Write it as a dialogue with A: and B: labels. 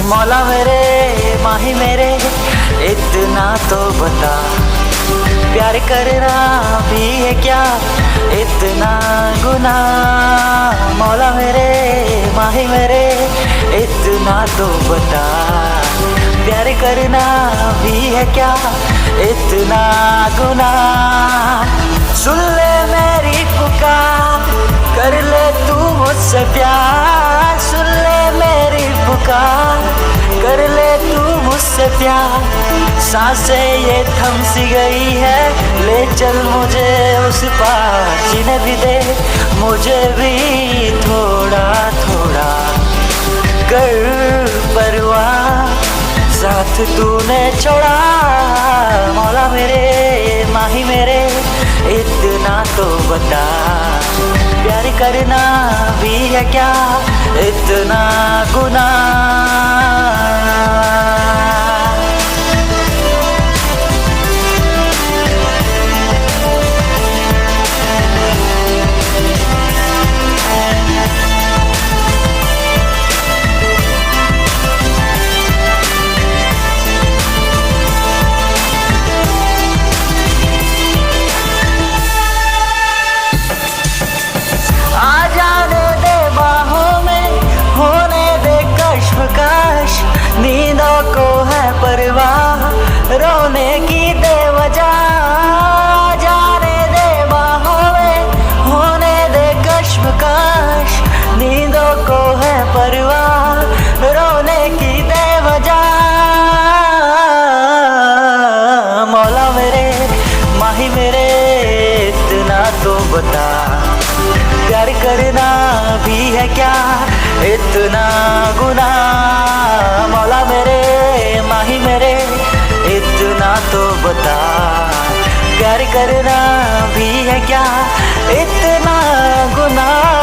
A: मौला मेरे माही मेरे इतना तो बता, प्यार करना भी है क्या इतना गुनाह। मौला मेरे माही मेरे इतना तो बता, प्यार करना भी है क्या इतना गुनाह। सुन ले मेरी पुकार, कर ले तू मुझसे प्यार। सुन ले मेरी पुकार, कर ले तू मुझसे प्यार। सांसें ये थम सी गई है, ले चल मुझे उस पार। जीने भी दे मुझे भी थोड़ा थोड़ा, कर परवाह साथ तूने छोड़ा। मौला मेरे माही मेरे इतना तो बता, प्यार करना भी है क्या इतना गुनाह। नींदों को है परवाह, रोने की दे वजह। जाने दे बाहों में, होने दे कश्मकश। नींदों को है परवाह, रोने की दे वजह। मौला मेरे माही मेरे इतना तो बता, प्यार करना भी है क्या इतना गुनाह। मौला मेरे माही मेरे इतना तो बता, प्यार करना भी है क्या इतना गुनाह।